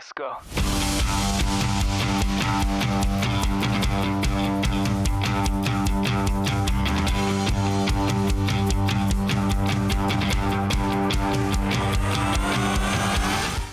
Let's go.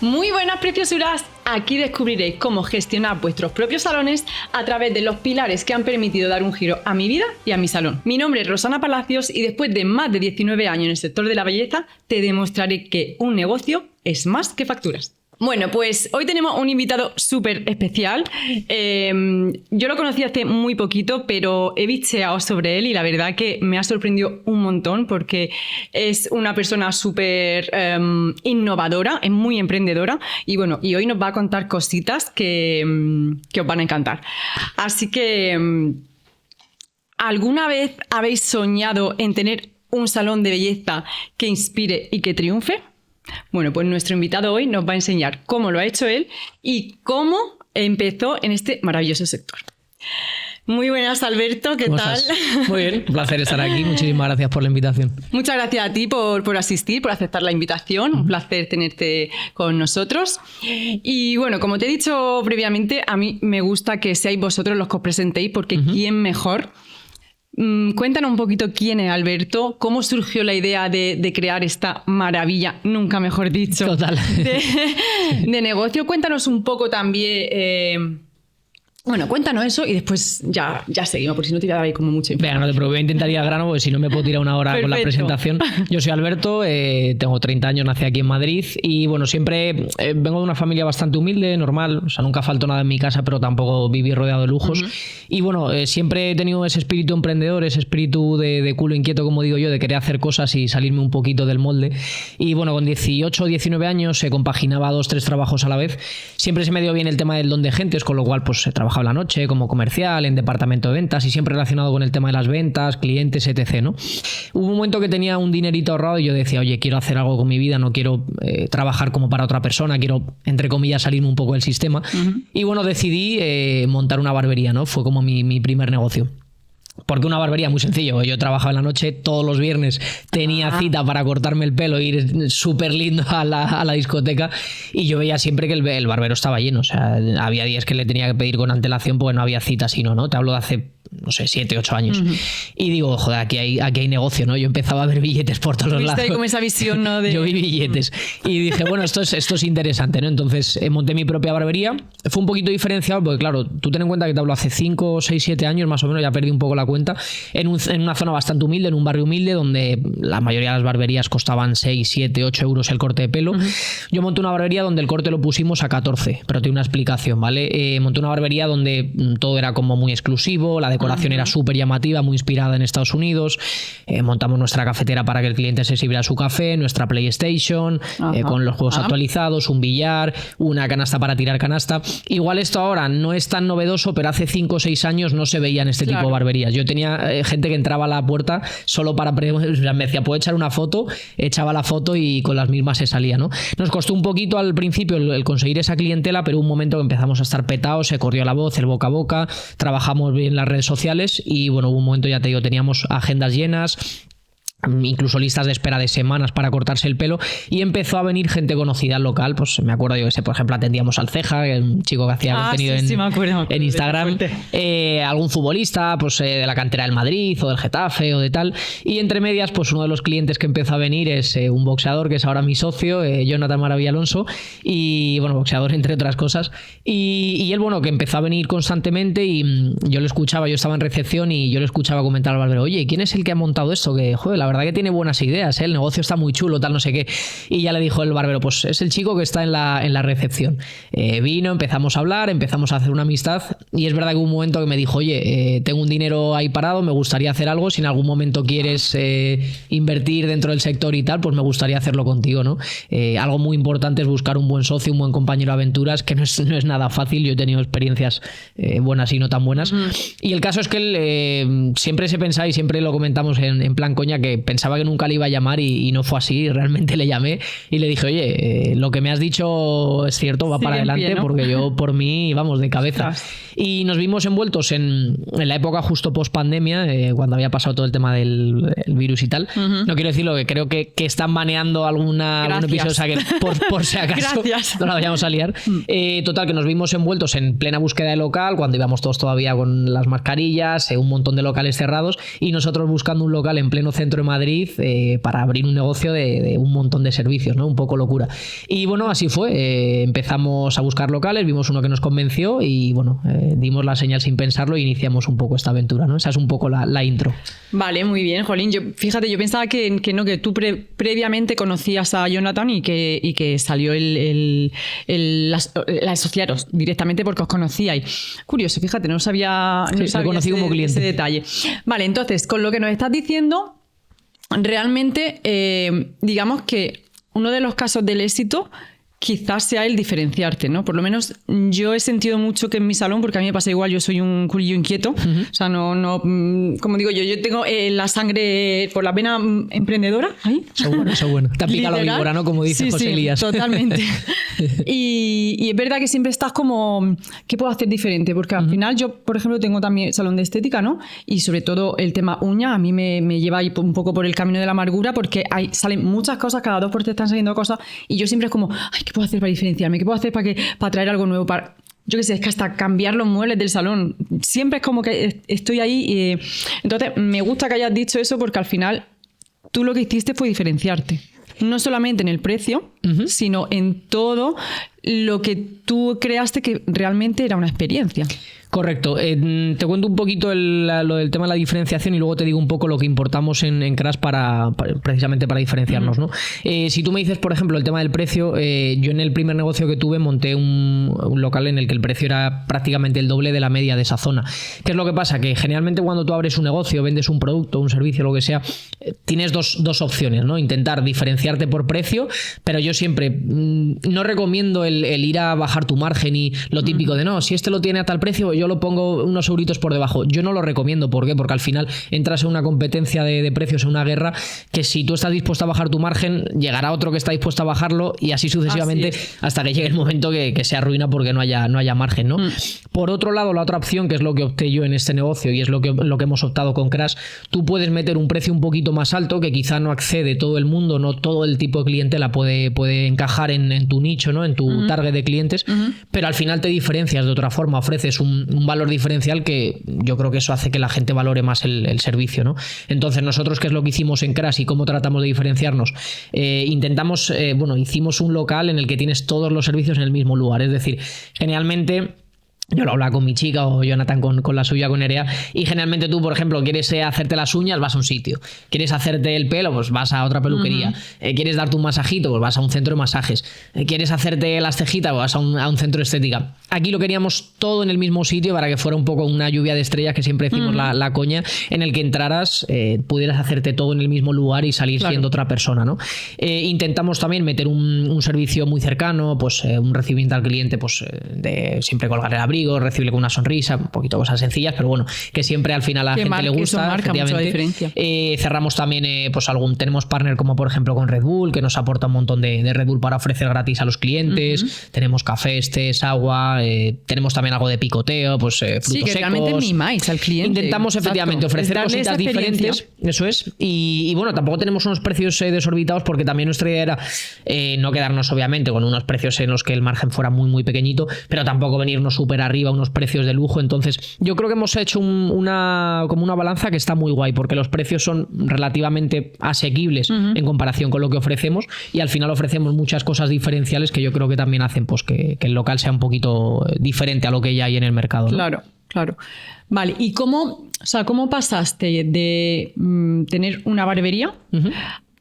Muy buenas preciosuras, aquí descubriréis cómo gestionar vuestros propios salones a través de los pilares que han permitido dar un giro a mi vida y a mi salón. Mi nombre es Rosana Palacios y después de más de 19 años en el sector de la belleza, te demostraré que un negocio es más que facturas. Bueno, pues hoy tenemos un invitado súper especial. Yo lo conocí hace muy poquito, pero he bicheado sobre él y la verdad que me ha sorprendido un montón porque es una persona súper innovadora, es muy emprendedora y bueno, y hoy nos va a contar cositas que os van a encantar. Así que, ¿alguna vez habéis soñado en tener un salón de belleza que inspire y que triunfe? Bueno, pues nuestro invitado hoy nos va a enseñar cómo lo ha hecho él y cómo empezó en este maravilloso sector. Muy buenas, Alberto, ¿qué tal? Muy bien, un placer estar aquí. Muchísimas gracias por la invitación. Muchas gracias a ti por asistir, por aceptar la invitación. Un placer tenerte con nosotros. Y bueno, como te he dicho previamente, a mí me gusta que seáis vosotros los que os presentéis porque ¿quién mejor? Cuéntanos un poquito quién es Alberto, cómo surgió la idea de crear esta maravilla, nunca mejor dicho, total, de negocio. Cuéntanos un poco también, bueno, cuéntanos eso y después ya seguimos, porque si no te voy a dar ahí como mucho. Venga, no te preocupes, intentaría al grano, porque si no me puedo tirar una hora con la presentación. Yo soy Alberto, tengo 30 años, nací aquí en Madrid y bueno, siempre vengo de una familia bastante humilde, normal, o sea, nunca faltó nada en mi casa, pero tampoco viví rodeado de lujos. Y bueno, siempre he tenido ese espíritu emprendedor, ese espíritu de culo inquieto, como digo yo, de querer hacer cosas y salirme un poquito del molde. Y bueno, con 18 o 19 años se compaginaba 2-3 trabajos a la vez. Siempre se me dio bien el tema del don de gentes, con lo cual pues trabajaba la noche como comercial, en departamento de ventas y siempre relacionado con el tema de las ventas, clientes, etc., ¿no? Hubo un momento que tenía un dinerito ahorrado y yo decía, oye, quiero hacer algo con mi vida, no quiero trabajar como para otra persona, quiero, entre comillas, salirme un poco del sistema. Y bueno, decidí montar una barbería, ¿no? Fue como mi primer negocio. Porque una barbería muy sencillo, yo trabajaba en la noche, todos los viernes tenía cita para cortarme el pelo e ir súper lindo a la discoteca y yo veía siempre que el barbero estaba lleno, o sea, había días que le tenía que pedir con antelación porque no había cita sino, ¿no? Te hablo de hace, no sé, 7, 8 años. Y digo, joder, aquí hay negocio, ¿no? Yo empezaba a ver billetes por todos los lados. Ahí como esa visión, ¿no? Yo vi billetes y dije, bueno, esto es interesante, ¿no? Entonces monté mi propia barbería. Fue un poquito diferenciado porque, claro, tú ten en cuenta que te hablo hace 5, 6, 7 años más o menos, ya perdí un poco la cuenta, en una zona bastante humilde, en un barrio humilde donde la mayoría de las barberías costaban 6, 7, 8 euros el corte de pelo. Yo monté una barbería donde el corte lo pusimos a 14, pero tiene una explicación, ¿vale? Monté una barbería donde todo era como muy exclusivo, la decoración era súper llamativa, muy inspirada en Estados Unidos. Montamos nuestra cafetera para que el cliente se sirviera su café, nuestra PlayStation, con los juegos actualizados, un billar, una canasta para tirar canasta. Igual esto ahora no es tan novedoso, pero hace 5 o 6 años no se veían este tipo de barberías. Yo tenía gente que entraba a la puerta solo para me decía, ¿puedo echar una foto? Echaba la foto y con las mismas se salía, ¿no? Nos costó un poquito al principio el conseguir esa clientela, pero un momento que empezamos a estar petados, se corrió la voz, el boca a boca, trabajamos bien las redes sociales y bueno, hubo un momento, ya te digo, teníamos agendas llenas, incluso listas de espera de semanas para cortarse el pelo y empezó a venir gente conocida al local. Pues me acuerdo yo que por ejemplo atendíamos al Ceja, un chico que hacía contenido en Instagram, algún futbolista pues de la cantera del Madrid o del Getafe o de tal, y entre medias pues uno de los clientes que empezó a venir es un boxeador que es ahora mi socio, Jonathan Maravilla Alonso, y bueno, boxeador entre otras cosas, y él bueno que empezó a venir constantemente y yo lo escuchaba, yo estaba en recepción y yo le escuchaba comentar al barbero, oye, ¿quién es el que ha montado esto? Que joder, la verdad que tiene buenas ideas, el negocio está muy chulo, tal, no sé qué. Y ya le dijo el barbero, pues es el chico que está en la recepción. Vino, empezamos a hablar, empezamos a hacer una amistad y es verdad que hubo un momento que me dijo, oye, tengo un dinero ahí parado, me gustaría hacer algo, si en algún momento quieres invertir dentro del sector y tal, pues me gustaría hacerlo contigo, ¿no? Algo muy importante es buscar un buen socio, un buen compañero de aventuras, que no es nada fácil, yo he tenido experiencias buenas y no tan buenas. Y el caso es que él siempre se pensaba y siempre lo comentamos en plan coña que pensaba que nunca le iba a llamar y no fue así. Realmente le llamé y le dije, oye, lo que me has dicho es cierto, va para adelante, porque yo por mí, vamos, de cabeza. Y nos vimos envueltos en la época justo post-pandemia, cuando había pasado todo el tema del virus y tal. No quiero decirlo, que creo que están baneando algún episodio, o sea que por si acaso no la vayamos a liar. Total, que nos vimos envueltos en plena búsqueda de local, cuando íbamos todos todavía con las mascarillas, un montón de locales cerrados, y nosotros buscando un local en pleno centro de Madrid para abrir un negocio de un montón de servicios, ¿no? Un poco locura. Y bueno, así fue. Empezamos a buscar locales, vimos uno que nos convenció y bueno, dimos la señal sin pensarlo e iniciamos un poco esta aventura, ¿no? Esa es un poco la intro. Vale, muy bien, Jolín. Fíjate, yo pensaba que tú previamente conocías a Jonathan y que salió la asociaros directamente porque os conocíais. Curioso, fíjate, no sabía conocí como cliente. Ese detalle. Vale, entonces, con lo que nos estás diciendo, realmente, digamos que uno de los casos del éxito quizás sea el diferenciarte, ¿no? Por lo menos yo he sentido mucho que en mi salón, porque a mí me pasa igual, yo soy un curillo inquieto, o sea, no, como digo yo tengo la sangre por la vena emprendedora. ¿Ahí? Eso bueno. Te pica la víbora, ¿no? Como dice José Elías. Totalmente. Y es verdad que siempre estás como, ¿qué puedo hacer diferente? Porque al final yo, por ejemplo, tengo también salón de estética, ¿no? Y sobre todo el tema uña, a mí me lleva ahí un poco por el camino de la amargura, porque salen muchas cosas, cada 2 por 3 están saliendo cosas, y yo siempre es como, ay, ¿qué puedo hacer para diferenciarme? ¿Qué puedo hacer para traer algo nuevo? Yo qué sé, es que hasta cambiar los muebles del salón. Siempre es como que estoy ahí. Entonces, me gusta que hayas dicho eso porque al final tú lo que hiciste fue diferenciarte. No solamente en el precio, sino en todo lo que tú creaste que realmente era una experiencia. Correcto. Te cuento un poquito lo del tema de la diferenciación y luego te digo un poco lo que importamos en Crash precisamente para diferenciarnos, ¿no? Si tú me dices, por ejemplo, el tema del precio, yo en el primer negocio que tuve monté un local en el que el precio era prácticamente el doble de la media de esa zona. ¿Qué es lo que pasa? Que generalmente cuando tú abres un negocio, vendes un producto, un servicio, lo que sea, tienes dos opciones, ¿no? Intentar diferenciarte por precio, pero yo siempre no recomiendo el ir a bajar tu margen y lo típico de no, si este lo tiene a tal precio, yo lo pongo unos euritos por debajo. Yo no lo recomiendo. ¿Por qué? Porque al final entras en una competencia de precios, en una guerra, que si tú estás dispuesto a bajar tu margen, llegará otro que está dispuesto a bajarlo y así sucesivamente hasta que llegue el momento que se arruina porque no haya margen, ¿no? Por otro lado, la otra opción, que es lo que opté yo en este negocio y es lo que hemos optado con Crash, tú puedes meter un precio un poquito más alto que quizá no accede todo el mundo, no todo el tipo de clientela puede encajar en tu nicho, ¿no? En tu target de clientes, pero al final te diferencias de otra forma, ofreces un valor diferencial que yo creo que eso hace que la gente valore más el servicio, ¿no? Entonces nosotros, ¿qué es lo que hicimos en Crash y cómo tratamos de diferenciarnos? Hicimos un local en el que tienes todos los servicios en el mismo lugar, es decir, generalmente yo lo hablaba con mi chica o Jonathan con la suya, con Nerea, y generalmente tú, por ejemplo, quieres hacerte las uñas, vas a un sitio. Quieres hacerte el pelo, pues vas a otra peluquería. Quieres darte un masajito, pues vas a un centro de masajes. Quieres hacerte las cejitas, pues vas a un centro de estética. Aquí lo queríamos todo en el mismo sitio para que fuera un poco una lluvia de estrellas, que siempre decimos la coña, en el que entraras, pudieras hacerte todo en el mismo lugar y salir siendo otra persona, ¿no? Intentamos también meter un servicio muy cercano, pues un recibimiento al cliente, pues de siempre colgar el abrigo, recibirle con una sonrisa, un poquito cosas sencillas, pero bueno, que siempre al final a la gente le gusta. Eso marca mucho la diferencia. Cerramos también, tenemos partner como por ejemplo con Red Bull, que nos aporta un montón de Red Bull para ofrecer gratis a los clientes. Tenemos cafés, tés, agua, tenemos también algo de picoteo, pues frutos secos. Que realmente mimáis al cliente. Intentamos efectivamente ofrecer cositas diferentes, eso es, y bueno, tampoco tenemos unos precios desorbitados, porque también nuestra idea era no quedarnos obviamente con unos precios en los que el margen fuera muy muy pequeñito, pero tampoco venirnos súper arriba, unos precios de lujo. Entonces yo creo que hemos hecho como una balanza que está muy guay, porque los precios son relativamente asequibles en comparación con lo que ofrecemos, y al final ofrecemos muchas cosas diferenciales que yo creo que también hacen pues que el local sea un poquito diferente a lo que ya hay en el mercado, ¿no? Claro. Vale, ¿y cómo pasaste de tener una barbería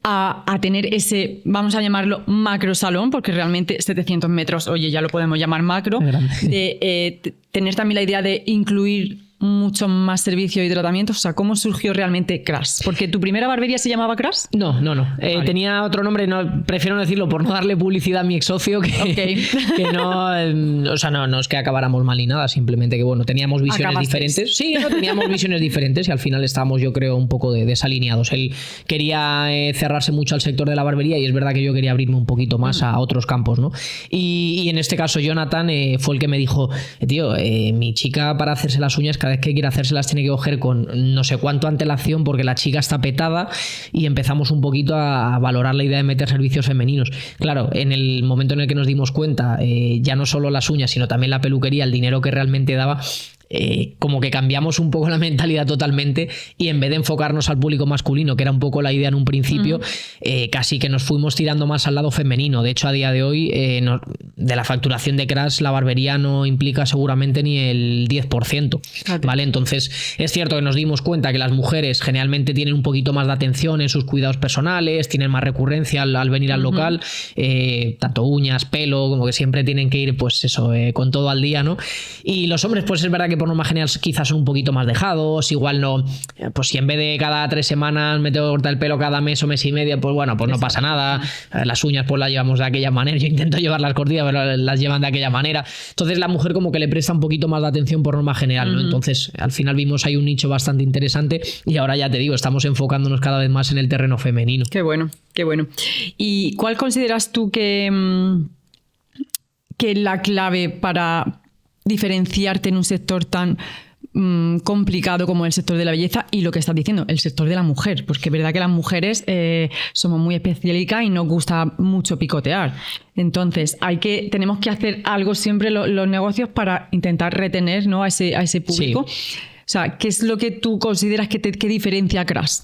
a tener ese, vamos a llamarlo macro salón, porque realmente 700 metros, oye, ya lo podemos llamar macro, de tener también la idea de incluir muchos más servicios y tratamientos? O sea, ¿cómo surgió realmente Crash? ¿Porque tu primera barbería se llamaba Crash? No. Vale. Tenía otro nombre, prefiero no decirlo por no darle publicidad a mi ex socio, que no, o sea, no es que acabáramos mal ni nada, simplemente que bueno, teníamos visiones diferentes. Sí, teníamos visiones diferentes y al final estábamos, yo creo, un poco desalineados. Él quería cerrarse mucho al sector de la barbería y es verdad que yo quería abrirme un poquito más a otros campos, ¿no? Y en este caso Jonathan fue el que me dijo, tío, mi chica para hacerse las uñas cada vez que quiere hacérselas tiene que coger con no sé cuánto antelación porque la chica está petada, y empezamos un poquito a valorar la idea de meter servicios femeninos. Claro, en el momento en el que nos dimos cuenta, ya no solo las uñas sino también la peluquería, el dinero que realmente daba, como que cambiamos un poco la mentalidad totalmente, y en vez de enfocarnos al público masculino, que era un poco la idea en un principio, casi que nos fuimos tirando más al lado femenino. De hecho, a día de hoy, de la facturación de Crash, la barbería no implica seguramente ni el 10%. ¿Vale? Entonces, es cierto que nos dimos cuenta que las mujeres generalmente tienen un poquito más de atención en sus cuidados personales, tienen más recurrencia al venir al local, tanto uñas, pelo, como que siempre tienen que ir, pues eso, con todo al día, ¿no? Y los hombres, pues es verdad que por norma general quizás son un poquito más dejados, igual no, pues si en vez de cada 3 semanas me tengo que cortar el pelo cada mes o mes y medio, pues bueno, pues no pasa nada. Las uñas pues las llevamos de aquella manera, yo intento llevarlas cortitas, pero las llevan de aquella manera. Entonces la mujer como que le presta un poquito más de atención por norma general, ¿no? Entonces al final vimos ahí un nicho bastante interesante y ahora ya te digo, estamos enfocándonos cada vez más en el terreno femenino. Qué bueno. ¿Y cuál consideras tú que la clave para diferenciarte en un sector tan complicado como el sector de la belleza y lo que estás diciendo, el sector de la mujer? Porque es verdad que las mujeres somos muy especialistas y nos gusta mucho picotear. Entonces tenemos que hacer algo siempre los negocios para intentar retener, ¿no?, a ese público. Sí. O sea, ¿qué es lo que tú consideras que diferencia a Crash?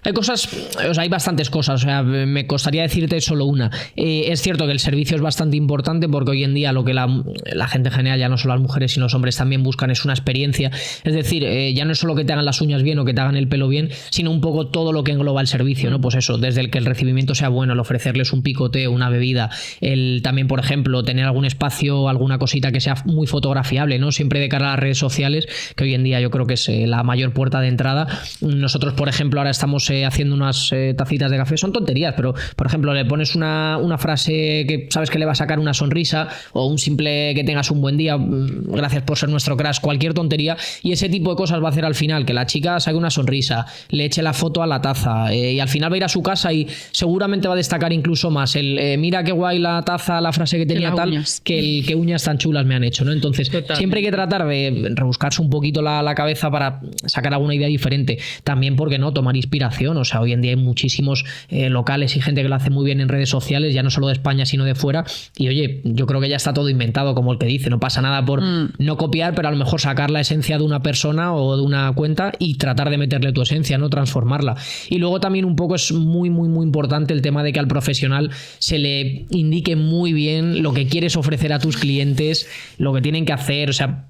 Hay cosas, o sea, hay bastantes cosas, o sea, me costaría decirte solo una. Es cierto que el servicio es bastante importante porque hoy en día lo que la gente en general, ya no solo las mujeres sino los hombres también buscan, es una experiencia. Es decir, ya no es solo que te hagan las uñas bien o que te hagan el pelo bien, sino un poco todo lo que engloba el servicio, ¿no? Pues eso, desde el que el recibimiento sea bueno, el ofrecerles un picoteo, una bebida, el también, por ejemplo, tener algún espacio, alguna cosita que sea muy fotografiable, ¿no? Siempre de cara a las redes sociales, que hoy en día yo creo que es la mayor puerta de entrada. Nosotros, por ejemplo, ahora estamos haciendo unas tacitas de café, son tonterías, pero por ejemplo le pones una frase que sabes que le va a sacar una sonrisa, o un simple que tengas un buen día, gracias por ser nuestro Crash, cualquier tontería, y ese tipo de cosas va a hacer al final que la chica saque una sonrisa, le eche la foto a la taza, y al final va a ir a su casa y seguramente va a destacar incluso más el mira qué guay la taza, la frase que tenía tal, uñas. Que uñas tan chulas me han hecho, ¿no? Entonces siempre hay que tratar de rebuscarse un poquito la cabeza para sacar alguna idea diferente, también porque no tomar inspiración. O sea, hoy en día hay muchísimos locales y gente que lo hace muy bien en redes sociales, ya no solo de España sino de fuera, y oye, yo creo que ya está todo inventado, como el que dice, no pasa nada por no copiar, pero a lo mejor sacar la esencia de una persona o de una cuenta y tratar de meterle tu esencia, no transformarla. Y luego también un poco es muy importante el tema de que al profesional se le indique muy bien lo que quieres ofrecer a tus clientes, lo que tienen que hacer. O sea,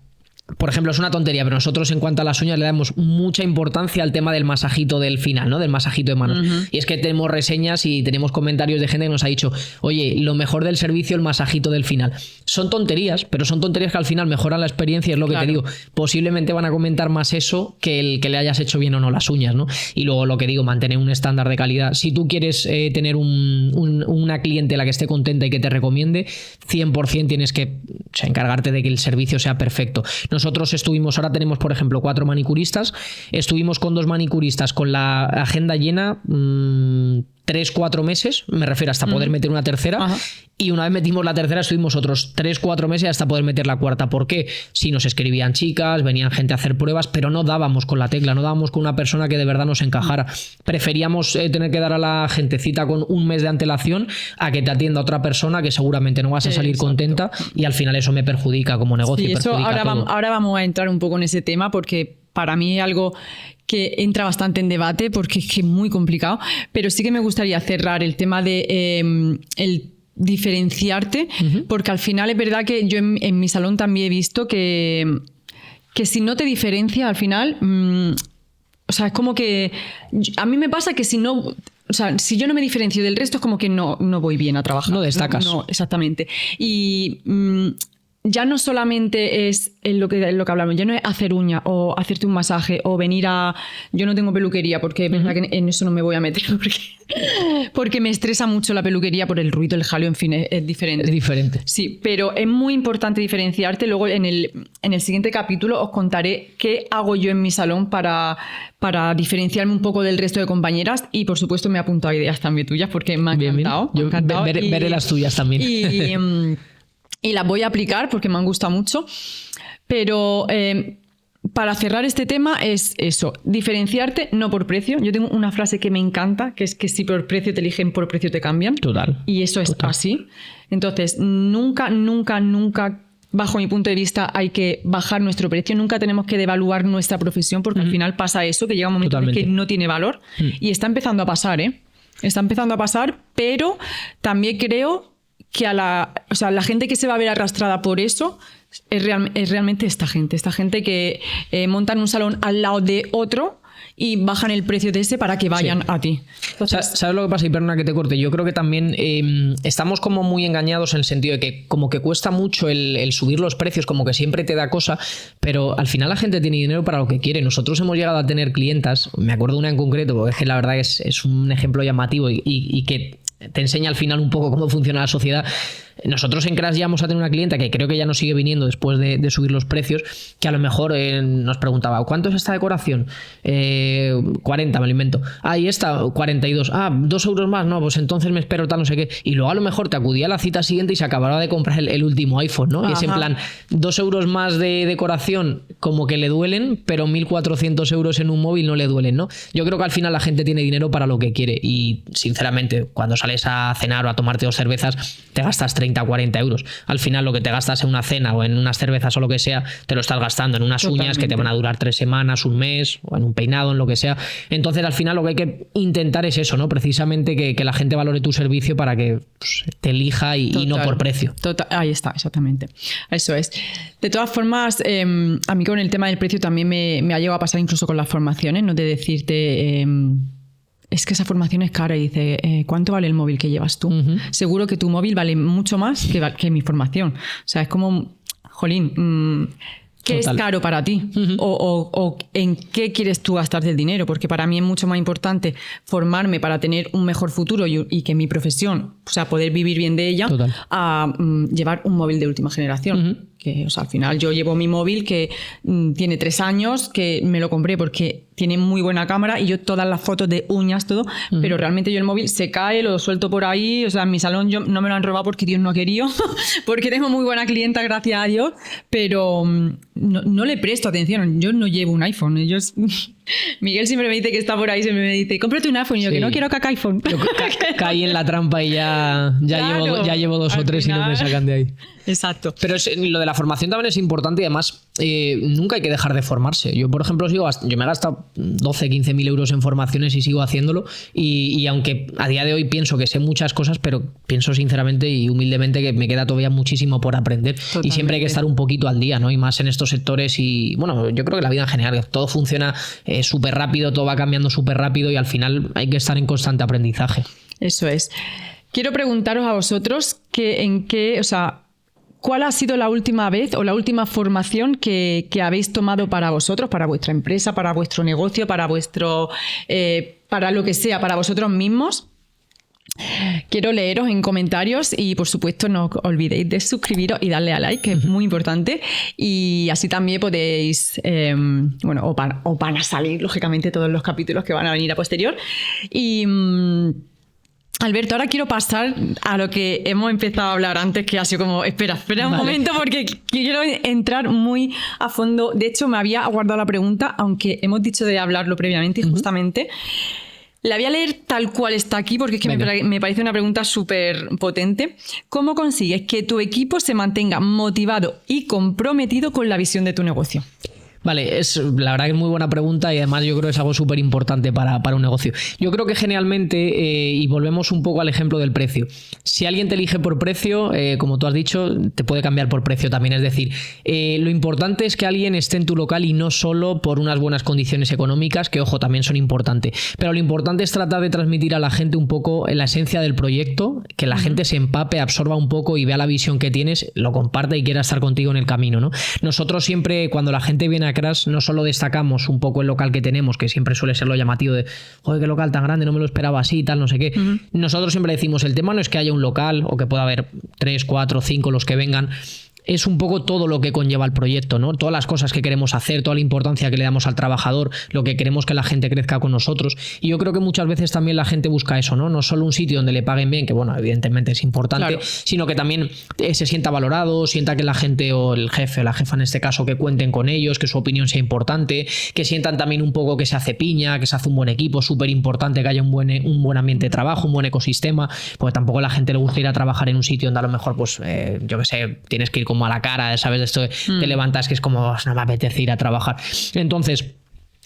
por ejemplo, es una tontería, pero nosotros en cuanto a las uñas le damos mucha importancia al tema del masajito del final, ¿no? Del masajito de manos. Y es que tenemos reseñas y tenemos comentarios de gente que nos ha dicho, oye, lo mejor del servicio, el masajito del final. Son tonterías, pero son tonterías que al final mejoran la experiencia, es lo que te digo. Posiblemente van a comentar más eso que el que le hayas hecho bien o no las uñas, ¿no? Y luego lo que digo, mantener un estándar de calidad. Si tú quieres tener una clientela que esté contenta y que te recomiende, 100% tienes que encargarte de que el servicio sea perfecto. Nosotros ahora tenemos, por ejemplo, 4 manicuristas, estuvimos con 2 manicuristas con la agenda llena 3-4 meses, me refiero hasta poder meter una tercera. Ajá. Y una vez metimos la tercera estuvimos otros 3-4 meses hasta poder meter la cuarta. ¿Por qué? Si nos escribían chicas, venían gente a hacer pruebas, pero no dábamos con la tecla, no dábamos con una persona que de verdad nos encajara. Preferíamos tener que dar a la gente cita con un mes de antelación a que te atienda otra persona que seguramente no vas a salir contenta, y al final eso me perjudica como negocio. Sí, eso ahora vamos a entrar un poco en ese tema, porque para mí es algo que entra bastante en debate porque es que es muy complicado, pero sí que me gustaría cerrar el tema de el diferenciarte, porque al final es verdad que yo en mi salón también he visto que si no te diferencias al final, o sea, es como que a mí me pasa que si no, o sea, si yo no me diferencio del resto es como que no voy bien a trabajar. No destacas. No, exactamente. Y ya no solamente es lo que hablamos, ya no es hacer uñas o hacerte un masaje o venir a... Yo no tengo peluquería porque es verdad que en eso no me voy a meter porque me estresa mucho la peluquería por el ruido, el jaleo, en fin, es diferente. Es diferente. Sí, pero es muy importante diferenciarte. Luego en el siguiente capítulo os contaré qué hago yo en mi salón para diferenciarme un poco del resto de compañeras y por supuesto me he apuntado ideas también tuyas porque me han encantado. Yo veré las tuyas también. Y las voy a aplicar porque me han gustado mucho. Pero para cerrar este tema es eso, diferenciarte no por precio. Yo tengo una frase que me encanta, que es que si por precio te eligen, por precio te cambian. Total. Y eso es así. Entonces, nunca, bajo mi punto de vista, hay que bajar nuestro precio. Nunca tenemos que devaluar nuestra profesión porque al final pasa eso, que llega un momento en que no tiene valor. Y está empezando a pasar, ¿eh? Está empezando a pasar, pero también creo que la gente que se va a ver arrastrada por eso es realmente esta gente que montan un salón al lado de otro y bajan el precio de ese para que vayan a ti. Entonces, ¿sabes lo que pasa? Y perdona que te corte. Yo creo que también estamos como muy engañados en el sentido de que como que cuesta mucho el subir los precios, como que siempre te da cosa, pero al final la gente tiene dinero para lo que quiere. Nosotros hemos llegado a tener clientas, me acuerdo de una en concreto, porque es que la verdad es un ejemplo llamativo y que te enseña al final un poco cómo funciona la sociedad. Nosotros en Crash llegamos a tener una clienta que creo que ya nos sigue viniendo después de subir los precios, que a lo mejor nos preguntaba, ¿cuánto es esta decoración? 40, me lo invento. Y esta, 42. 2 euros más, no, pues entonces me espero tal, no sé qué. Y luego a lo mejor te acudía a la cita siguiente y se acababa de comprar el último iPhone, ¿no? Y es en plan, 2 euros más de decoración como que le duelen, pero 1.400 euros en un móvil no le duelen, ¿no? Yo creo que al final la gente tiene dinero para lo que quiere y sinceramente cuando sales a cenar o a tomarte 2 cervezas te gastas 30, 40 euros. Al final lo que te gastas en una cena o en unas cervezas o lo que sea, te lo estás gastando en unas uñas que te van a durar 3 semanas, un mes, o en un peinado, en lo que sea. Entonces al final lo que hay que intentar es eso, ¿no? Precisamente que la gente valore tu servicio para que pues, te elija y no por precio. Ahí está, exactamente. Eso es. De todas formas, a mí con el tema del precio también me ha llegado a pasar incluso con las formaciones, ¿no? De decirte... es que esa formación es cara y dice, ¿cuánto vale el móvil que llevas tú? Seguro que tu móvil vale mucho más que mi formación. O sea, es como, jolín, ¿qué es caro para ti? O en qué quieres tú gastarte el dinero, porque para mí es mucho más importante formarme para tener un mejor futuro y que mi profesión, o sea, poder vivir bien de ella, a llevar un móvil de última generación. Que, o sea, al final yo llevo mi móvil que tiene 3 años, que me lo compré porque tiene muy buena cámara y yo todas las fotos de uñas, todo, pero realmente yo el móvil se cae, lo suelto por ahí, o sea, en mi salón yo no me lo han robado porque Dios no ha querido, porque tengo muy buena clienta, gracias a Dios, pero no le presto atención, yo no llevo un iPhone, Miguel siempre me dice que está por ahí, siempre me dice, cómprate un iPhone, y yo que no quiero caca iPhone. Yo caí en la trampa y ya llevo 2 o 3 y no me sacan de ahí. Exacto. Pero lo de la formación también es importante y además nunca hay que dejar de formarse. Yo, por ejemplo, yo me he gastado 12, 15 mil euros en formaciones y sigo haciéndolo y aunque a día de hoy pienso que sé muchas cosas, pero pienso sinceramente y humildemente que me queda todavía muchísimo por aprender. Totalmente. Y siempre hay que estar un poquito al día, ¿no? Y más en estos sectores y, bueno, yo creo que la vida en general, todo funciona súper rápido, todo va cambiando súper rápido y al final hay que estar en constante aprendizaje. Eso es. Quiero preguntaros a vosotros ¿cuál ha sido la última vez o la última formación que habéis tomado para vosotros, para vuestra empresa, para vuestro negocio, para para lo que sea, para vosotros mismos? Quiero leeros en comentarios y por supuesto no os olvidéis de suscribiros y darle a like, que es muy importante, y así también podéis os van a salir lógicamente todos los capítulos que van a venir a posterior. Y Alberto, ahora quiero pasar a lo que hemos empezado a hablar antes, que ha sido como, espera un momento, porque quiero entrar muy a fondo. De hecho, me había guardado la pregunta, aunque hemos dicho de hablarlo previamente, y justamente la voy a leer tal cual está aquí, porque es que me parece una pregunta súper potente. ¿Cómo consigues que tu equipo se mantenga motivado y comprometido con la visión de tu negocio? Vale, la verdad que es muy buena pregunta y además yo creo que es algo súper importante para un negocio. Yo creo que generalmente, y volvemos un poco al ejemplo del precio, si alguien te elige por precio, como tú has dicho, te puede cambiar por precio también. Es decir, lo importante es que alguien esté en tu local y no solo por unas buenas condiciones económicas, que ojo, también son importantes. Pero lo importante es tratar de transmitir a la gente un poco la esencia del proyecto, que la gente se empape, absorba un poco y vea la visión que tienes, lo comparte y quiera estar contigo en el camino, ¿no? Nosotros siempre, cuando la gente viene a Crash, no solo destacamos un poco el local que tenemos, que siempre suele ser lo llamativo de, joder, qué local tan grande, no me lo esperaba así, tal, no sé qué. Nosotros siempre decimos, el tema no es que haya un local o que pueda haber 3, 4, 5 los que vengan. Es un poco todo lo que conlleva el proyecto, ¿no? Todas las cosas que queremos hacer, toda la importancia que le damos al trabajador, lo que queremos que la gente crezca con nosotros. Y yo creo que muchas veces también la gente busca eso, ¿no? No solo un sitio donde le paguen bien, que bueno, evidentemente es importante, claro, sino que también se sienta valorado, sienta que la gente o el jefe o la jefa en este caso, que cuenten con ellos, que su opinión sea importante, que sientan también un poco que se hace piña, que se hace un buen equipo, súper importante que haya un buen ambiente de trabajo, un buen ecosistema, porque tampoco a la gente le gusta ir a trabajar en un sitio donde a lo mejor, pues, yo qué sé, tienes que ir como a la cara, ¿sabes? De esto te levantas que es como, no me apetece ir a trabajar. Entonces,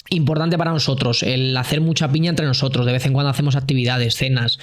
importante para nosotros el hacer mucha piña entre nosotros. De vez en cuando hacemos actividades, cenas,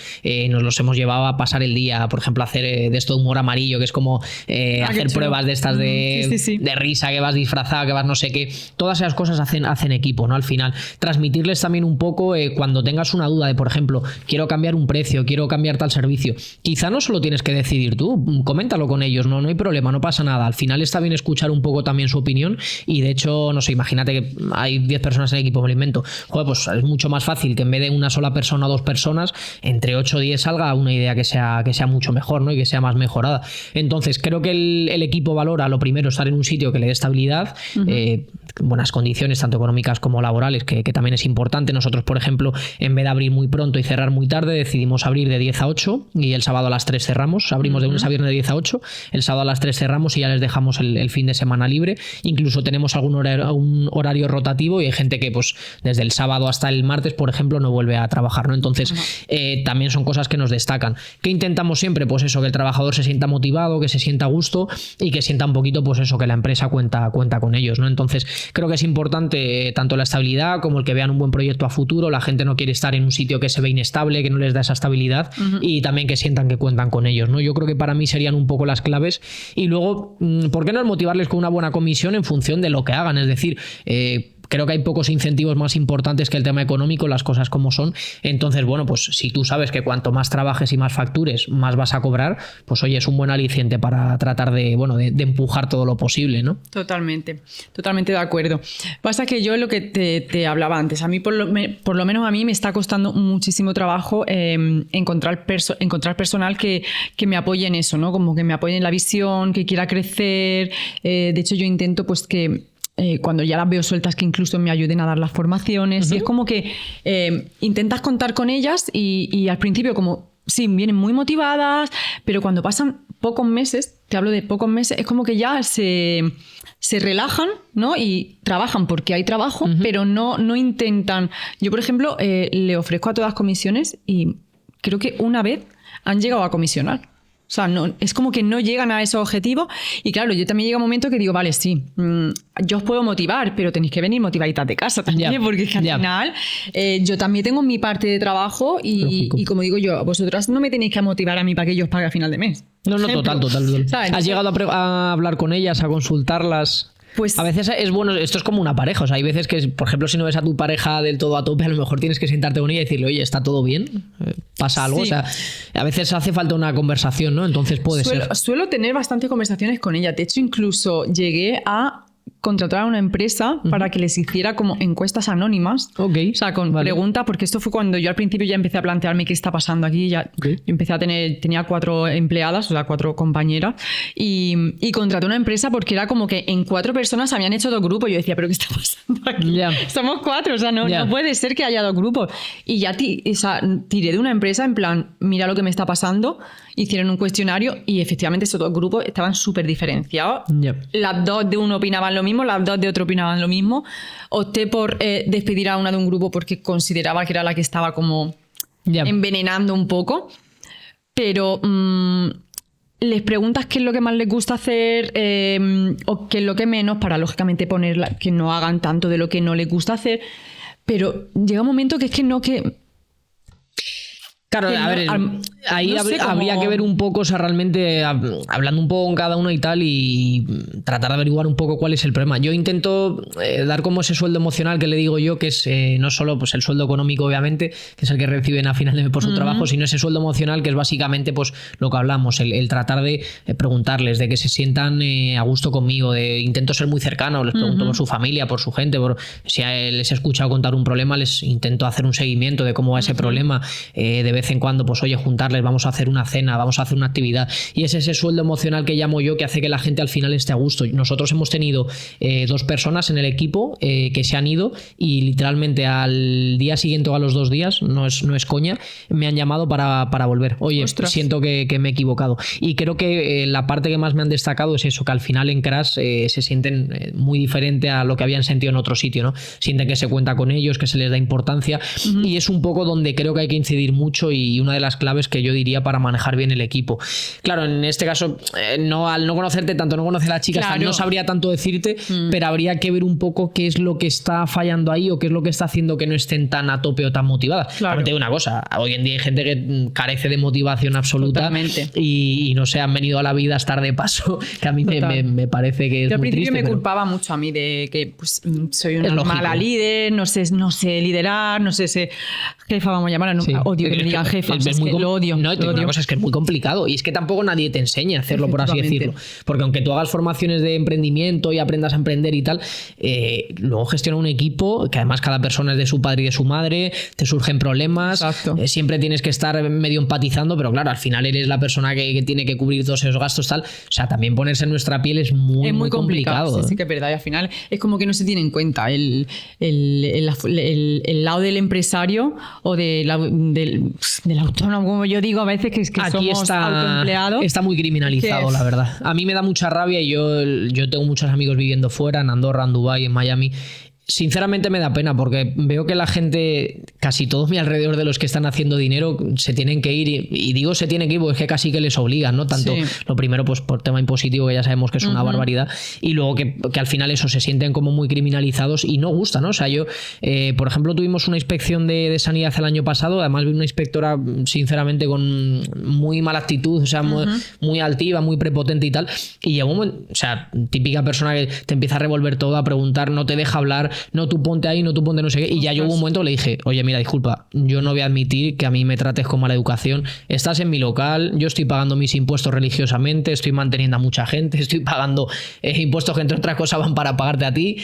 nos los hemos llevado a pasar el día, por ejemplo, hacer de esto de humor amarillo, que es como hacer pruebas de estas de risa, que vas disfrazado, que vas no sé qué. Todas esas cosas hacen equipo, ¿no? Al final, transmitirles también un poco cuando tengas una duda de, por ejemplo, quiero cambiar un precio, quiero cambiar tal servicio. Quizá no solo tienes que decidir tú, coméntalo con ellos, no hay problema, no pasa nada. Al final está bien escuchar un poco también su opinión y de hecho, no sé, imagínate que hay 10 personas en equipo, me lo invento. Joder, pues es mucho más fácil que en vez de una sola persona o 2 personas, entre 8 o 10 salga una idea que sea mucho mejor, ¿no? Y que sea más mejorada. Entonces, creo que el equipo valora lo primero estar en un sitio que le dé estabilidad, buenas condiciones, tanto económicas como laborales, que también es importante. Nosotros, por ejemplo, en vez de abrir muy pronto y cerrar muy tarde, decidimos abrir de 10 a 8 y el sábado a las 3 cerramos. Abrimos de lunes a viernes de 10 a 8, el sábado a las 3 cerramos y ya les dejamos el fin de semana libre. Incluso tenemos un horario rotativo y hay gente que pues desde el sábado hasta el martes, por ejemplo, no vuelve a trabajar, ¿no? Entonces, también son cosas que nos destacan. ¿Qué intentamos siempre? Pues eso, que el trabajador se sienta motivado, que se sienta a gusto y que sienta un poquito, pues eso, que la empresa cuenta con ellos, ¿no? Entonces, creo que es importante tanto la estabilidad como el que vean un buen proyecto a futuro. La gente no quiere estar en un sitio que se ve inestable, que no les da esa estabilidad y también que sientan que cuentan con ellos, ¿no? Yo creo que para mí serían un poco las claves y luego, ¿por qué no motivarles con una buena comisión en función de lo que hagan? Es decir, creo que hay pocos incentivos más importantes que el tema económico, las cosas como son. Entonces, bueno, pues si tú sabes que cuanto más trabajes y más factures, más vas a cobrar, pues oye, es un buen aliciente para tratar de empujar todo lo posible, ¿no? Totalmente de acuerdo. Pasa que yo lo que te hablaba antes, a mí por lo menos a mí me está costando muchísimo trabajo encontrar personal que me apoye en eso, ¿no? Como que me apoye en la visión, que quiera crecer. De hecho, yo intento pues que cuando ya las veo sueltas, que incluso me ayuden a dar las formaciones. Y es como que intentas contar con ellas y al principio como sí, vienen muy motivadas, pero cuando pasan pocos meses, te hablo de pocos meses, es como que ya se relajan, ¿no? Y trabajan porque hay trabajo, pero no intentan. Yo, por ejemplo, le ofrezco a todas comisiones y creo que una vez han llegado a comisionar. O sea, no, es como que no llegan a esos objetivos y claro, yo también llega un momento que digo, vale, sí, yo os puedo motivar, pero tenéis que venir motivaditas de casa también, porque es que al final yo también tengo mi parte de trabajo y como digo yo, vosotras no me tenéis que motivar a mí para que yo os pague a final de mes. No, total. ¿Sabes? ¿Has llegado a hablar con ellas, a consultarlas? Pues a veces es bueno, esto es como una pareja, o sea, hay veces que, por ejemplo, si no ves a tu pareja del todo a tope, a lo mejor tienes que sentarte con ella y decirle, oye, ¿está todo bien? ¿Pasa algo? Sí. O sea, a veces hace falta una conversación, ¿no? Entonces puede ser. Suelo tener bastantes conversaciones con ella. De hecho, incluso llegué a contratar a una empresa para que les hiciera como encuestas anónimas. O sea, con preguntas, porque esto fue cuando yo al principio ya empecé a plantearme qué está pasando aquí. Ya empecé a tenía 4 empleadas, o sea, 4 compañeras, y contraté una empresa porque era como que en 4 personas habían hecho 2 grupos. Yo decía, ¿pero qué está pasando aquí? Somos 4, o sea, no puede ser que haya 2 grupos. Y ya tiré de una empresa en plan, mira lo que me está pasando. Hicieron un cuestionario y efectivamente esos 2 grupos estaban súper diferenciados. Las 2 de uno opinaban lo mismo, las 2 de otro opinaban lo mismo. Opté por despedir a una de un grupo porque consideraba que era la que estaba como envenenando un poco. Pero les preguntas qué es lo que más les gusta hacer o qué es lo que menos, para lógicamente que no hagan tanto de lo que no les gusta hacer, pero llega un momento que es que no, que... Claro, a ver, ahí no sé habría que ver un poco, o sea, realmente hablando un poco con cada uno y tal, y tratar de averiguar un poco cuál es el problema. Yo intento dar como ese sueldo emocional que le digo yo, que es no solo pues el sueldo económico, obviamente, que es el que reciben a final de mes por su trabajo, sino ese sueldo emocional que es básicamente pues lo que hablamos, el tratar de preguntarles, de que se sientan a gusto conmigo, intento ser muy cercano, les pregunto por su familia, por su gente, si les he escuchado contar un problema, les intento hacer un seguimiento de cómo va ese problema, de vez en cuando, pues oye, juntarles, vamos a hacer una cena, vamos a hacer una actividad, y es ese sueldo emocional que llamo yo, que hace que la gente al final esté a gusto. Nosotros hemos tenido 2 personas en el equipo que se han ido y literalmente al día siguiente o a los 2 días, no es coña, me han llamado para volver. Oye, ostras, siento que me he equivocado. Y creo que la parte que más me han destacado es eso, que al final en Crash se sienten muy diferente a lo que habían sentido en otro sitio, ¿no? Sienten que se cuenta con ellos, que se les da importancia, y es un poco donde creo que hay que incidir mucho, y una de las claves que yo diría para manejar bien el equipo. Claro, en este caso, al no conocerte tanto, no conocer a las chicas, claro, no sabría tanto decirte, pero habría que ver un poco qué es lo que está fallando ahí o qué es lo que está haciendo que no estén tan a tope o tan motivadas. Claro. Te digo una cosa, hoy en día hay gente que carece de motivación absoluta. Totalmente. Y no se han venido a la vida a estar de paso, que a mí me parece que es muy triste. Yo al principio me culpaba mucho a mí de que pues, soy una mala líder, no sé liderar, no sé ser jefa, vamos a llamarla, odio que me digan jefa. Lo odio. No, lo odio. Una cosa es que es muy complicado, y es que tampoco nadie te enseña a hacerlo, por así decirlo. Porque aunque tú hagas formaciones de emprendimiento y aprendas a emprender y tal, luego gestionar un equipo, que además cada persona es de su padre y de su madre, te surgen problemas, siempre tienes que estar medio empatizando, pero claro, al final eres la persona que tiene que cubrir todos esos gastos, tal. O sea, también ponerse en nuestra piel es muy complicado. Sí, que es verdad. Y al final es como que no se tiene en cuenta el lado del empresario o del autónomo, como yo digo a veces, que aquí somos autoempleados. Está muy criminalizado, la verdad. A mí me da mucha rabia, y yo tengo muchos amigos viviendo fuera, en Andorra, en Dubái, en Miami. Sinceramente me da pena, porque veo que la gente, casi todos mi alrededor de los que están haciendo dinero, se tienen que ir, y digo se tienen que ir porque es que casi que les obligan, ¿no? Tanto lo primero pues por tema impositivo, que ya sabemos que es una barbaridad, y luego que al final eso, se sienten como muy criminalizados y no gusta, ¿no? O sea, yo, por ejemplo, tuvimos una inspección de sanidad el año pasado, además vi una inspectora sinceramente con muy mala actitud, o sea, muy altiva, muy prepotente y tal, y llegó un momento, o sea, típica persona que te empieza a revolver todo, a preguntar, no te deja hablar, no, tú ponte ahí, no, tú ponte no sé qué. Y ya yo hubo un momento que le dije, oye, mira, disculpa, yo no voy a admitir que a mí me trates con mala educación. Estás en mi local, yo estoy pagando mis impuestos religiosamente, estoy manteniendo a mucha gente, estoy pagando impuestos que entre otras cosas van para pagarte a ti,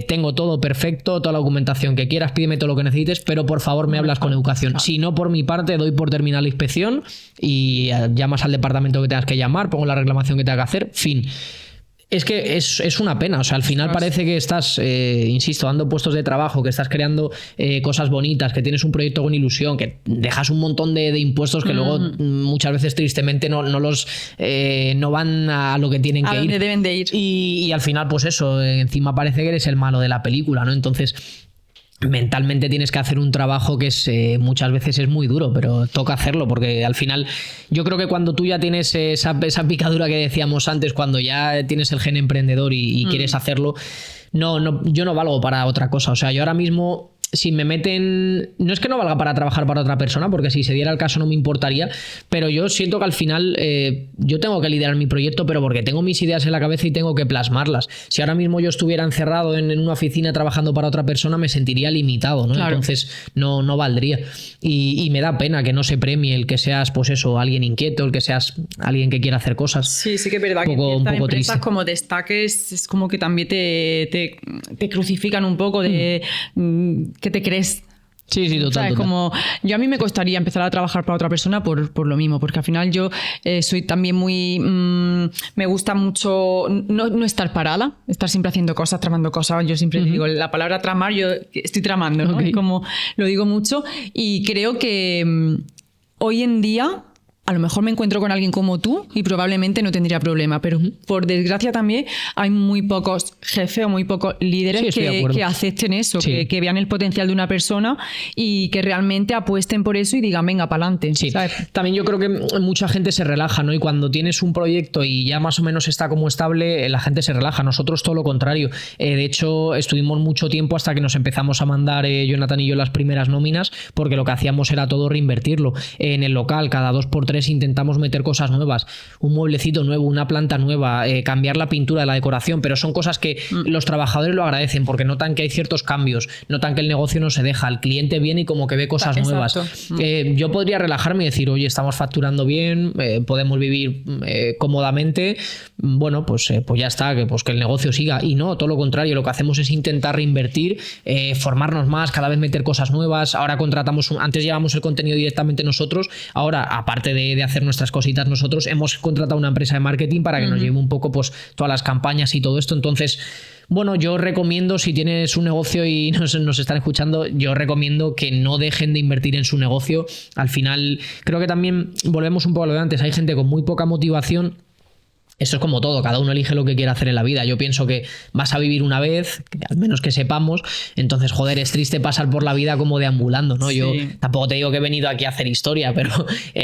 tengo todo perfecto, toda la documentación que quieras, pídeme todo lo que necesites, pero por favor me hablas con educación. Si no, por mi parte, doy por terminar la inspección y llamas al departamento que tengas que llamar, pongo la reclamación que tenga que hacer, fin. Es que es una pena, o sea, al final parece que estás, insisto, dando puestos de trabajo, que estás creando cosas bonitas, que tienes un proyecto con ilusión, que dejas un montón de impuestos que luego muchas veces tristemente no van a lo que tienen que ir. A donde deben de ir. Y al final, pues eso, encima parece que eres el malo de la película, ¿no? Entonces, mentalmente tienes que hacer un trabajo que muchas veces es muy duro, pero toca hacerlo, porque al final yo creo que cuando tú ya tienes esa picadura que decíamos antes, cuando ya tienes el gen emprendedor y quieres hacerlo, yo no valgo para otra cosa. O sea, yo ahora mismo, si me meten, no es que no valga para trabajar para otra persona, porque si se diera el caso no me importaría, pero yo siento que al final yo tengo que liderar mi proyecto, pero porque tengo mis ideas en la cabeza y tengo que plasmarlas. Si ahora mismo yo estuviera encerrado en una oficina trabajando para otra persona, me sentiría limitado, ¿no? Claro. Entonces no valdría. Y me da pena que no se premie el que seas, pues eso, alguien inquieto, el que seas alguien que quiera hacer cosas. Sí, sí que es verdad que en ciertas empresas como destaques es como que también te crucifican un poco de ¿qué te crees? Sí, total, ¿sabes? total. Como yo a mí me costaría empezar a trabajar para otra persona por lo mismo, porque al final yo soy también muy me gusta mucho no estar parada, estar siempre haciendo cosas, tramando cosas. Yo siempre digo la palabra tramar, yo estoy tramando, ¿no? Okay. Como lo digo mucho, y creo que hoy en día a lo mejor me encuentro con alguien como tú y probablemente no tendría problema, pero por desgracia también hay muy pocos jefes o muy pocos líderes que acepten eso, que vean el potencial de una persona y que realmente apuesten por eso y digan, venga, para adelante. Sí, ¿sabes? También yo creo que mucha gente se relaja, ¿no? Y cuando tienes un proyecto y ya más o menos está como estable, la gente se relaja. Nosotros todo lo contrario. De hecho, estuvimos mucho tiempo hasta que nos empezamos a mandar Jonathan y yo las primeras nóminas, porque lo que hacíamos era todo reinvertirlo. En el local, cada 2x3 intentamos meter cosas nuevas, un mueblecito nuevo, una planta nueva, cambiar la pintura de la decoración, pero son cosas que los trabajadores lo agradecen porque notan que hay ciertos cambios, notan que el negocio no se deja, el cliente viene y como que ve cosas nuevas. Yo podría relajarme y decir, oye, estamos facturando bien, podemos vivir cómodamente, bueno, pues ya está, que el negocio siga. Y no, todo lo contrario, lo que hacemos es intentar reinvertir, formarnos más, cada vez meter cosas nuevas. Ahora contratamos, antes llevamos el contenido directamente nosotros, ahora aparte de hacer nuestras cositas nosotros, hemos contratado una empresa de marketing para que nos lleve un poco pues todas las campañas y todo esto. Entonces, bueno, yo recomiendo, si tienes un negocio y nos están escuchando, yo recomiendo que no dejen de invertir en su negocio. Al final, creo que también volvemos un poco a lo de antes, hay gente con muy poca motivación. Eso es como todo, cada uno elige lo que quiere hacer en la vida. Yo pienso que vas a vivir una vez, al menos que sepamos, entonces, joder, es triste pasar por la vida como deambulando, ¿no? Sí. Yo tampoco te digo que he venido aquí a hacer historia, pero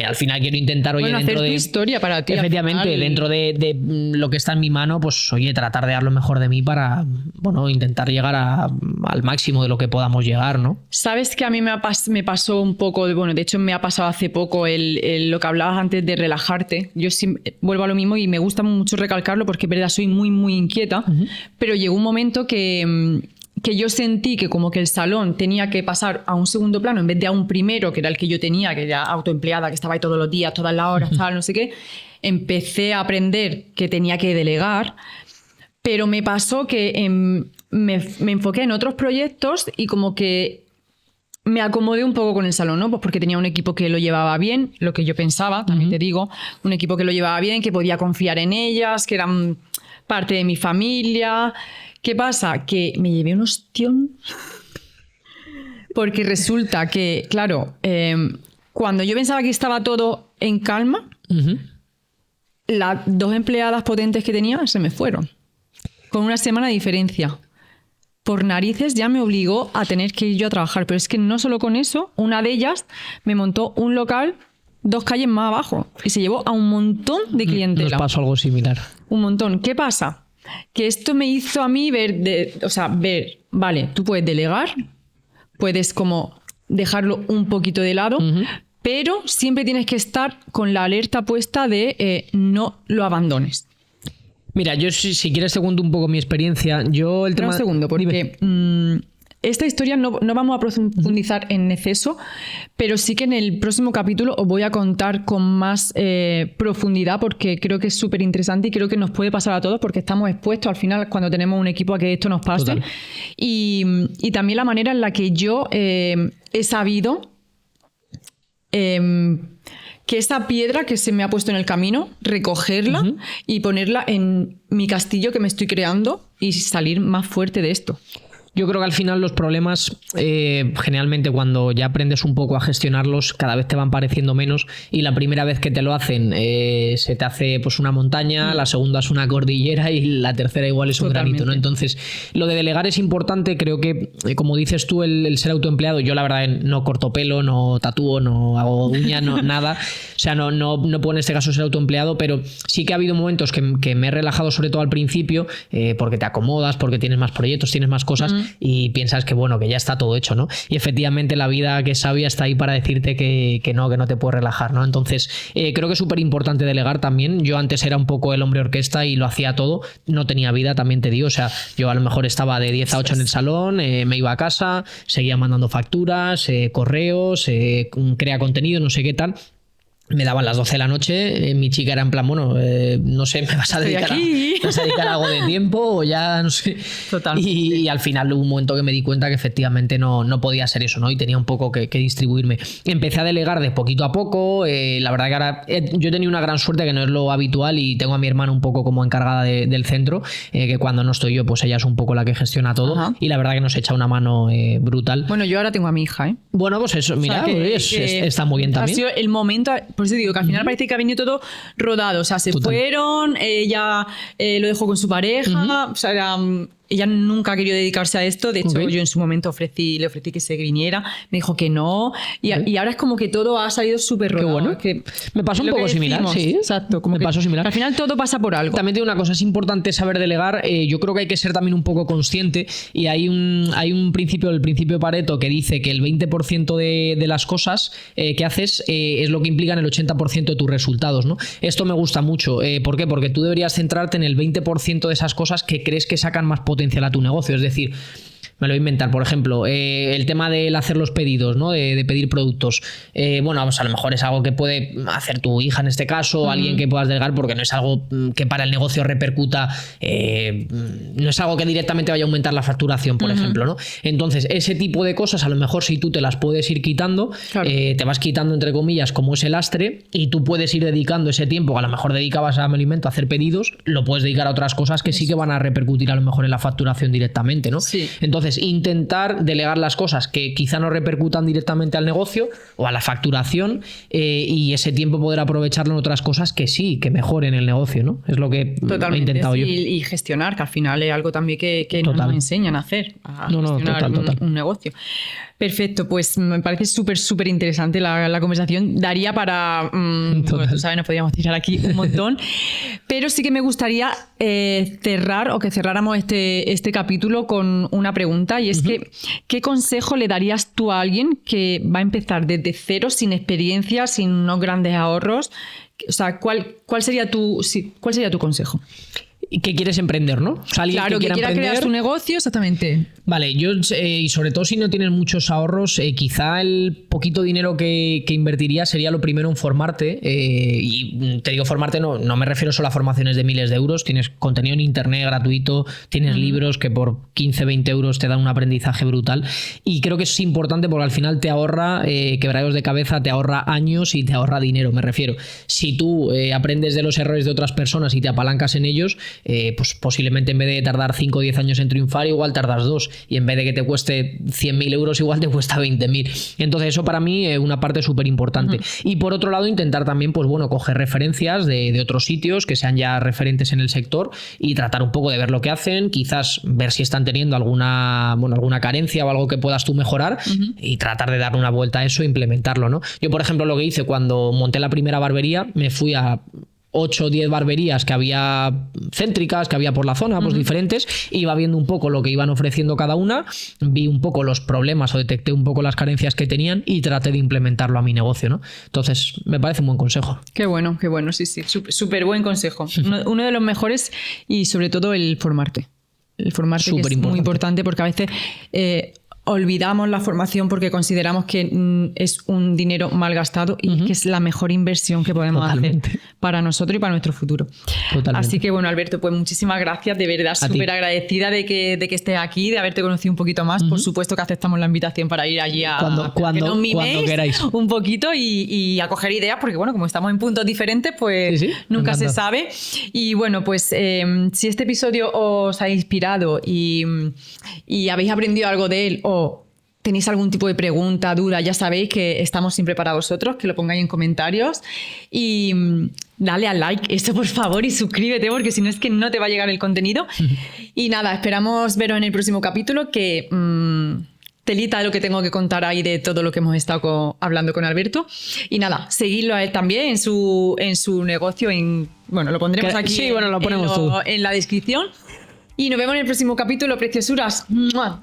al final quiero intentar, oye, dentro hacer tu historia para ti. Efectivamente, dentro de lo que está en mi mano, pues, oye, tratar de dar lo mejor de mí para, bueno, intentar llegar al máximo de lo que podamos llegar, ¿no? Sabes que a mí me pasó un poco, bueno, de hecho me ha pasado hace poco lo que hablabas antes de relajarte. Yo vuelvo a lo mismo y me gusta mucho recalcarlo porque es verdad, soy muy muy inquieta, pero llegó un momento que yo sentí que como que el salón tenía que pasar a un segundo plano en vez de a un primero, que era el que yo tenía, que era autoempleada, que estaba ahí todos los días, todas las horas, tal, no sé qué. Empecé a aprender que tenía que delegar, pero me pasó que me enfoqué en otros proyectos y como que me acomodé un poco con el salón, ¿no? Pues porque tenía un equipo que lo llevaba bien, lo que yo pensaba, también te digo, un equipo que lo llevaba bien, que podía confiar en ellas, que eran parte de mi familia. ¿Qué pasa? Que me llevé un ostión porque resulta que, claro, cuando yo pensaba que estaba todo en calma, las 2 empleadas potentes que tenía se me fueron, con una semana de diferencia. Por narices ya me obligó a tener que ir yo a trabajar. Pero es que no solo con eso, una de ellas me montó un local 2 calles más abajo y se llevó a un montón de clientela. Nos pasó algo similar. Un montón. ¿Qué pasa? Que esto me hizo a mí ver, vale, tú puedes delegar, puedes como dejarlo un poquito de lado, pero siempre tienes que estar con la alerta puesta de no lo abandones. Mira, yo si quieres te cuento un poco mi experiencia. Yo el tema... Un segundo, porque esta historia no vamos a profundizar en exceso, pero sí que en el próximo capítulo os voy a contar con más profundidad porque creo que es súper interesante y creo que nos puede pasar a todos porque estamos expuestos al final cuando tenemos un equipo a que esto nos pase. Y también la manera en la que yo he sabido... que esa piedra que se me ha puesto en el camino, recogerla y ponerla en mi castillo que me estoy creando y salir más fuerte de esto. Yo creo que al final los problemas, generalmente cuando ya aprendes un poco a gestionarlos, cada vez te van pareciendo menos y la primera vez que te lo hacen se te hace pues una montaña, la segunda es una cordillera y la tercera igual es un granito, ¿no? Entonces, lo de delegar es importante. Creo que, como dices tú, el ser autoempleado, yo la verdad no corto pelo, no tatúo, no hago uña, no, nada. O sea, no puedo en este caso ser autoempleado, pero sí que ha habido momentos que me he relajado, sobre todo al principio, porque te acomodas, porque tienes más proyectos, tienes más cosas. Y piensas que bueno, que ya está todo hecho, ¿no? Y efectivamente la vida que es sabia está ahí para decirte que no te puedes relajar, ¿no? Entonces creo que es súper importante delegar también. Yo antes era un poco el hombre orquesta y lo hacía todo, no tenía vida, también te digo, o sea, yo a lo mejor estaba de 10 a 8 en el salón, me iba a casa, seguía mandando facturas, correos, crea contenido, no sé qué tal. Me daban las 12 de la noche, mi chica era en plan, bueno, no sé, ¿me vas a dedicar a algo de tiempo o ya no sé? Total. Y al final hubo un momento que me di cuenta que efectivamente no podía ser eso, ¿no? Y tenía un poco que distribuirme. Empecé a delegar de poquito a poco, la verdad que ahora yo he tenido una gran suerte que no es lo habitual y tengo a mi hermana un poco como encargada del centro, que cuando no estoy yo, pues ella es un poco la que gestiona todo. Y la verdad que nos echa una mano brutal. Bueno, yo ahora tengo a mi hija, ¿eh? Bueno, pues eso, mira, o sea, está muy bien también. Ha sido el momento... Por eso digo que al final parece que ha venido todo rodado. O sea, se fueron, ella lo dejó con su pareja, o sea, ella nunca ha querido dedicarse a esto. De hecho, yo en su momento le ofrecí que se viniera. Me dijo que no. Y ahora es como que todo ha salido súper rodado. Qué bueno. Que me pasó un poco similar, sí. Exacto. Como me pasó similar. Al final todo pasa por algo. También te digo una cosa, es importante saber delegar. Yo creo que hay que ser también un poco consciente. Y hay un principio, el principio de Pareto, que dice que el 20% de las cosas que haces es lo que implica en el 80% de tus resultados, ¿no? Esto me gusta mucho. ¿Por qué? Porque tú deberías centrarte en el 20% de esas cosas que crees que sacan más potencial a tu negocio. Es decir, me lo voy a inventar, por ejemplo, el tema del hacer los pedidos, ¿no? De pedir productos. Bueno, pues a lo mejor es algo que puede hacer tu hija en este caso, alguien que puedas delegar, porque no es algo que para el negocio repercuta, no es algo que directamente vaya a aumentar la facturación, por ejemplo, ¿no? Entonces, ese tipo de cosas, a lo mejor si tú te las puedes ir quitando, te vas quitando, entre comillas, como ese lastre, y tú puedes ir dedicando ese tiempo que a lo mejor dedicabas a alimento, a hacer pedidos, lo puedes dedicar a otras cosas que sí que van a repercutir a lo mejor en la facturación directamente, ¿no? Sí. Entonces, intentar delegar las cosas que quizá no repercutan directamente al negocio o a la facturación, y ese tiempo poder aprovecharlo en otras cosas que sí, que mejoren el negocio, ¿no? Es lo que he intentado yo. Y gestionar, que al final es algo también que no nos enseñan a hacer, a gestionar un negocio. Perfecto, pues me parece súper interesante la conversación. Daría para, bueno, tú sabes, nos podríamos tirar aquí un montón, pero sí que me gustaría cerrar, o que cerráramos este capítulo con una pregunta, y es que ¿qué consejo le darías tú a alguien que va a empezar desde cero, sin experiencia, sin unos grandes ahorros? O sea, ¿cuál sería tu consejo? Que quieres emprender, ¿no? O sea, claro, que quiera crear tu negocio, exactamente. Vale, yo, y sobre todo si no tienes muchos ahorros, quizá el poquito dinero que invertiría sería lo primero en formarte. Y te digo formarte, no me refiero solo a formaciones de miles de euros. Tienes contenido en internet gratuito, tienes libros que por 15, 20 euros te dan un aprendizaje brutal. Y creo que es importante porque al final te ahorra quebraderos de cabeza, te ahorra años y te ahorra dinero, me refiero. Si tú aprendes de los errores de otras personas y te apalancas en ellos, pues posiblemente en vez de tardar 5 o 10 años en triunfar, igual tardas 2, y en vez de que te cueste 100.000 euros, igual te cuesta 20.000. Entonces eso para mí es una parte súper importante. Y por otro lado, intentar también, pues bueno, coger referencias de otros sitios que sean ya referentes en el sector y tratar un poco de ver lo que hacen, quizás ver si están teniendo alguna carencia o algo que puedas tú mejorar, y tratar de darle una vuelta a eso e implementarlo, ¿no? Yo, por ejemplo, lo que hice cuando monté la primera barbería, me fui a 8 o 10 barberías que había céntricas, que había por la zona, pues diferentes, iba viendo un poco lo que iban ofreciendo cada una, vi un poco los problemas o detecté un poco las carencias que tenían y traté de implementarlo a mi negocio, ¿no? Entonces, me parece un buen consejo. Qué bueno, sí, súper buen consejo. Uno de los mejores, y sobre todo el formarte. El formarte, que es muy importante, porque a veces olvidamos la formación porque consideramos que es un dinero mal gastado, y que es la mejor inversión que podemos hacer para nosotros y para nuestro futuro. Totalmente. Así que bueno, Alberto, pues muchísimas gracias, de verdad, súper agradecida de que estés aquí, de haberte conocido un poquito más. Por supuesto que aceptamos la invitación para ir allí a cuando queráis un poquito y a coger ideas, porque bueno, como estamos en puntos diferentes, pues nunca se sabe. Y bueno, pues si este episodio os ha inspirado y habéis aprendido algo de él, o tenéis algún tipo de pregunta, duda, ya sabéis que estamos siempre para vosotros, que lo pongáis en comentarios, y dale al like, eso por favor, y suscríbete, porque si no es que no te va a llegar el contenido. Y nada, esperamos veros en el próximo capítulo, que telita de lo que tengo que contar ahí de todo lo que hemos estado hablando con Alberto. Y nada, seguidlo a él también en su negocio, bueno, lo pondremos aquí. Sí, bueno, lo ponemos en la descripción. Y nos vemos en el próximo capítulo, preciosuras. ¡Mua!